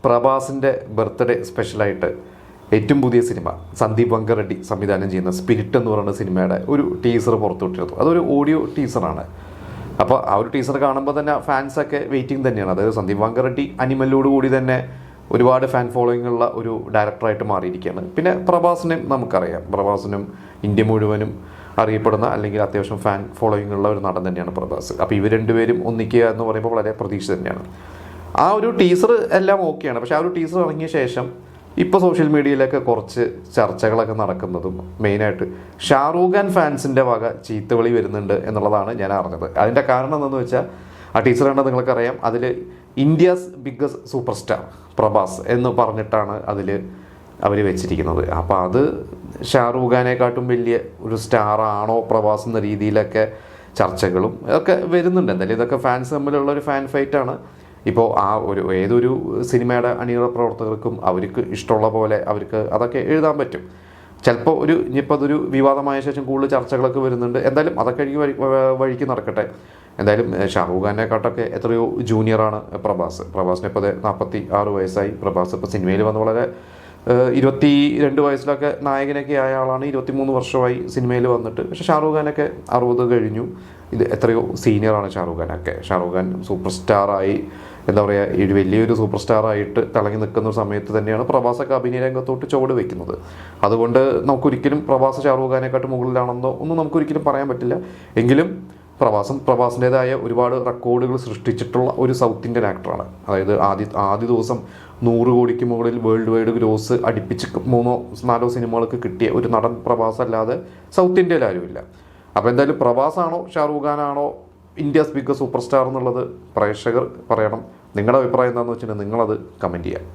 പ്രഭാസിൻ്റെ birthday സ്പെഷ്യലായിട്ട് ഏറ്റവും പുതിയ സിനിമ സന്ദീപ് വെങ്കറെഡ്ഡി സംവിധാനം ചെയ്യുന്ന സ്പിരിറ്റ് എന്ന് പറയുന്ന സിനിമയുടെ ഒരു ടീസർ പുറത്തുവിട്ടിരുന്നു. അതൊരു ഓഡിയോ ടീസറാണ്. അപ്പോൾ ആ ഒരു ടീസർ കാണുമ്പോൾ തന്നെ ഫാൻസൊക്കെ വെയിറ്റിംഗ് തന്നെയാണ്. അതായത് സന്ദീപ് വെങ്കറെഡ്ഡി അനിമലിനോട് കൂടി തന്നെ ഒരുപാട് ഫാൻ ഫോളോയിങ് ഉള്ള ഒരു ഡയറക്ടറായിട്ട് മാറിയിരിക്കുകയാണ്. പിന്നെ പ്രഭാസിനും നമുക്കറിയാം, പ്രഭാസിനും ഇന്ത്യ മുഴുവനും അറിയപ്പെടുന്ന അല്ലെങ്കിൽ അത്യാവശ്യം ഫാൻ ഫോളോയിങ് ഉള്ള ഒരു നടൻ തന്നെയാണ് പ്രഭാസ്. അപ്പോൾ ഇവർ രണ്ടുപേരും ഒന്നിക്കുക എന്ന് പറയുമ്പോൾ വളരെ പ്രതീക്ഷ തന്നെയാണ്. ആ ഒരു ടീസർ എല്ലാം ഓക്കെയാണ്. പക്ഷേ ആ ഒരു ടീസർ ഇറങ്ങിയ ശേഷം ഇപ്പോൾ സോഷ്യൽ മീഡിയയിലൊക്കെ കുറച്ച് ചർച്ചകളൊക്കെ നടക്കുന്നതും മെയിനായിട്ട് ഷാറൂഖ് ഖാൻ ഫാൻസിൻ്റെ വക ചീത്തവിളി വരുന്നുണ്ട് എന്നുള്ളതാണ് ഞാൻ അറിഞ്ഞത്. അതിൻ്റെ കാരണം എന്താണെന്ന് വെച്ചാൽ ആ ടീച്ചർ കണ്ടാൽ നിങ്ങൾക്കറിയാം, അതിൽ India's biggest super star Prabhas എന്ന് പറഞ്ഞിട്ടാണ് അതിൽ അവർ വെച്ചിരിക്കുന്നത്. അപ്പോൾ അത് ഷാറൂഖ് ഖാനെക്കാട്ടും വലിയ ഒരു സ്റ്റാറാണോ പ്രഭാസ് എന്ന രീതിയിലൊക്കെ ചർച്ചകളും ഒക്കെ വരുന്നുണ്ട്. എന്തായാലും ഇതൊക്കെ ഫാൻസ് തമ്മിലുള്ള ഒരു ഫാൻ ഫൈറ്റാണ്. ഇപ്പോൾ ആ ഏതൊരു സിനിമയുടെ അണിയറ പ്രവർത്തകർക്കും അവർക്ക് ഇഷ്ടമുള്ള പോലെ അവർക്ക് അതൊക്കെ എഴുതാൻ പറ്റും. ചിലപ്പോൾ ഇനിയിപ്പോൾ അതൊരു വിവാദമായ ശേഷം കൂടുതൽ ചർച്ചകളൊക്കെ വരുന്നുണ്ട്. എന്തായാലും അതൊക്കെ വഴിക്ക് നടക്കട്ടെ. എന്തായാലും ഷാറൂഖ് ഖാനെക്കാട്ടൊക്കെ എത്രയോ ജൂനിയറാണ് പ്രഭാസിന് ഇപ്പോൾ 46 വയസ്സായി. പ്രഭാസ് ഇപ്പോൾ സിനിമയിൽ വന്ന് വളരെ 22 വയസ്സിലൊക്കെ നായകനൊക്കെ ആയ ആളാണ്. 23 വർഷമായി സിനിമയിൽ വന്നിട്ട്. പക്ഷേ ഷാറൂഖ് ഖാനൊക്കെ 60 കഴിഞ്ഞു. ഇത് എത്രയോ സീനിയറാണ് ഷാറൂഖ് ഖാനൊക്കെ. ഷാറൂഖ് ഖാൻ സൂപ്പർ സ്റ്റാറായി, എന്താ പറയുക, ഒരു വലിയൊരു സൂപ്പർ സ്റ്റാറായിട്ട് തിളങ്ങി നിൽക്കുന്ന ഒരു സമയത്ത് തന്നെയാണ് പ്രഭാസൊക്കെ അഭിനയ രംഗത്തോട്ട് ചുവട് വയ്ക്കുന്നത്. അതുകൊണ്ട് നമുക്കൊരിക്കലും പ്രഭാസ് ഷാറൂഖ് ഖാനെക്കാട്ട് മുകളിലാണെന്നോ ഒന്നും നമുക്കൊരിക്കലും പറയാൻ പറ്റില്ല. എങ്കിലും പ്രഭാസിൻ്റെതായ ഒരുപാട് റെക്കോർഡുകൾ സൃഷ്ടിച്ചിട്ടുള്ള ഒരു സൗത്ത് ഇന്ത്യൻ ആക്ടറാണ്. അതായത് ആദ്യ ദിവസം 100 കോടിക്ക് മുകളിൽ വേൾഡ് വൈഡ് ഗ്രോസ് അടുപ്പിച്ച് 3-4 സിനിമകൾക്ക് കിട്ടിയ ഒരു നടൻ പ്രഭാസ് അല്ലാതെ സൗത്ത് ഇന്ത്യയിൽ ആരുമില്ല. അപ്പോൾ എന്തായാലും പ്രഭാസാണോ ഷാറൂഖ് ഖാനാണോ ഇന്ത്യാസ് ബിഗ്ഗസ്റ്റ് സൂപ്പർ സ്റ്റാർ എന്നുള്ളത് പ്രേക്ഷകർ പറയണം. നിങ്ങളുടെ അഭിപ്രായം എന്താണെന്ന് വെച്ചിട്ടുണ്ടെങ്കിൽ നിങ്ങളത് കമൻറ്റ് ചെയ്യാം.